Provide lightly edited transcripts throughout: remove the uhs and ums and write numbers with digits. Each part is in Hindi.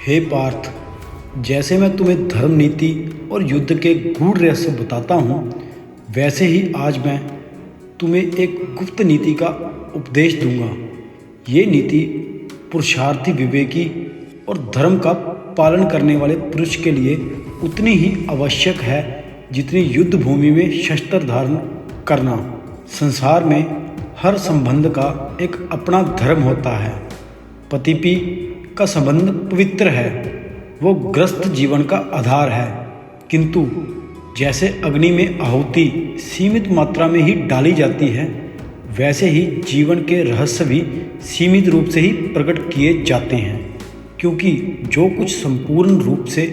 हे पार्थ, जैसे मैं तुम्हें धर्म नीति और युद्ध के गूढ़ रहस्य बताता हूँ, वैसे ही आज मैं तुम्हें एक गुप्त नीति का उपदेश दूंगा। ये नीति पुरुषार्थी, विवेकी और धर्म का पालन करने वाले पुरुष के लिए उतनी ही आवश्यक है जितनी युद्ध भूमि में शस्त्र धारण करना। संसार में हर संबंध का एक अपना धर्म होता है। पति का संबंध पवित्र है, वो गृहस्थ जीवन का आधार है। किंतु जैसे अग्नि में आहुति सीमित मात्रा में ही डाली जाती है, वैसे ही जीवन के रहस्य भी सीमित रूप से ही प्रकट किए जाते हैं, क्योंकि जो कुछ संपूर्ण रूप से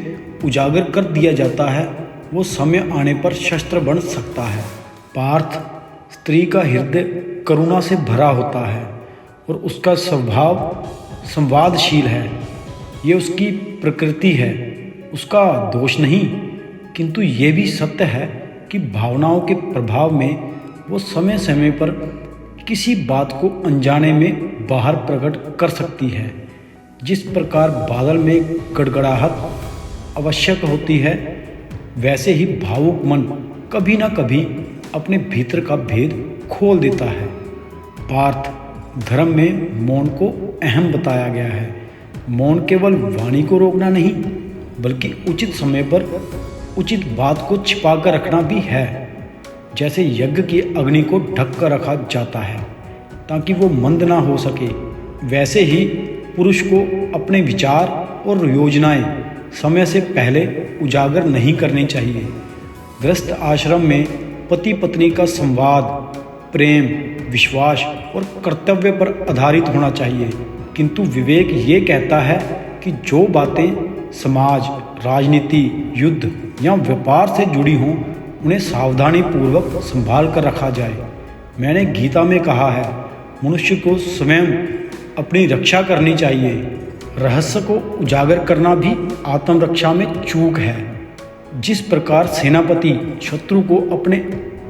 उजागर कर दिया जाता है वो समय आने पर शस्त्र बन सकता है। पार्थ, स्त्री का हृदय करुणा से भरा होता है और उसका स्वभाव संवादशील है। ये उसकी प्रकृति है, उसका दोष नहीं। किंतु ये भी सत्य है कि भावनाओं के प्रभाव में वो समय समय पर किसी बात को अनजाने में बाहर प्रकट कर सकती है। जिस प्रकार बादल में गड़गड़ाहट आवश्यक होती है, वैसे ही भावुक मन कभी ना कभी अपने भीतर का भेद खोल देता है। पार्थ, धर्म में मौन को अहम बताया गया है। मौन केवल वाणी को रोकना नहीं, बल्कि उचित समय पर उचित बात को छिपा कर रखना भी है। जैसे यज्ञ की अग्नि को ढक कर रखा जाता है ताकि वो मंद ना हो सके, वैसे ही पुरुष को अपने विचार और योजनाएं समय से पहले उजागर नहीं करनी चाहिए। गृहस्थ आश्रम में पति पत्नी का संवाद प्रेम, विश्वास और कर्तव्य पर आधारित होना चाहिए। किंतु विवेक ये कहता है कि जो बातें समाज, राजनीति, युद्ध या व्यापार से जुड़ी हों, उन्हें सावधानी पूर्वक संभाल कर रखा जाए। मैंने गीता में कहा है, मनुष्य को स्वयं अपनी रक्षा करनी चाहिए। रहस्य को उजागर करना भी आत्मरक्षा में चूक है। जिस प्रकार सेनापति शत्रु को अपने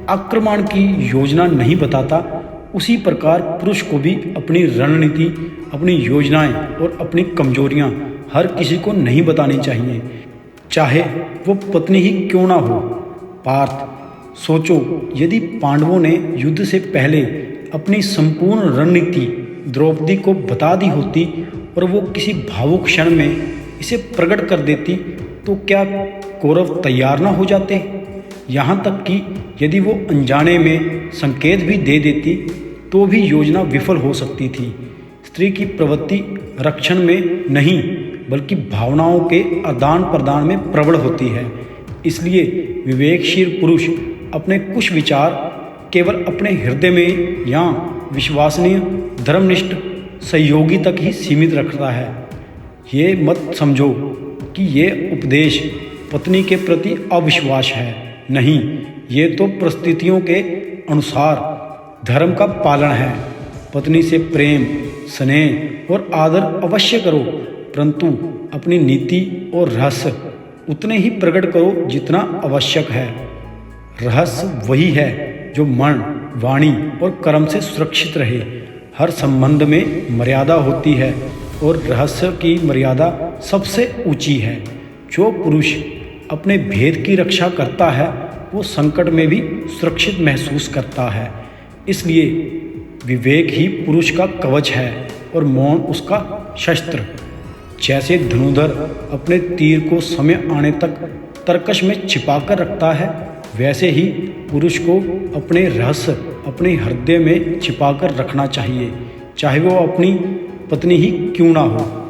आक्रमण की योजना नहीं बताता, उसी प्रकार पुरुष को भी अपनी रणनीति, अपनी योजनाएं और अपनी कमजोरियां हर किसी को नहीं बतानी चाहिए, चाहे वो पत्नी ही क्यों ना हो। पार्थ, सोचो, यदि पांडवों ने युद्ध से पहले अपनी संपूर्ण रणनीति द्रौपदी को बता दी होती और वो किसी भावुक क्षण में इसे प्रकट कर देती, तो क्या कौरव तैयार ना हो जाते? यहाँ तक कि यदि वो अनजाने में संकेत भी दे देती तो भी योजना विफल हो सकती थी। स्त्री की प्रवृत्ति रक्षण में नहीं, बल्कि भावनाओं के आदान प्रदान में प्रबल होती है। इसलिए विवेकशील पुरुष अपने कुछ विचार केवल अपने हृदय में या विश्वसनीय धर्मनिष्ठ सहयोगी तक ही सीमित रखता है। ये मत समझो कि ये उपदेश पत्नी के प्रति अविश्वास है। नहीं, ये तो परिस्थितियों के अनुसार धर्म का पालन है। पत्नी से प्रेम, स्नेह और आदर अवश्य करो, परंतु अपनी नीति और रहस्य उतने ही प्रकट करो जितना आवश्यक है। रहस्य वही है जो मन, वाणी और कर्म से सुरक्षित रहे। हर संबंध में मर्यादा होती है और रहस्य की मर्यादा सबसे ऊंची है। जो पुरुष अपने भेद की रक्षा करता है, वो संकट में भी सुरक्षित महसूस करता है। इसलिए विवेक ही पुरुष का कवच है और मौन उसका शस्त्र। जैसे धनुधर अपने तीर को समय आने तक तरकश में छिपा कर रखता है, वैसे ही पुरुष को अपने रहस्य अपने हृदय में छिपा कर रखना चाहिए, चाहे वो अपनी पत्नी ही क्यों ना हो।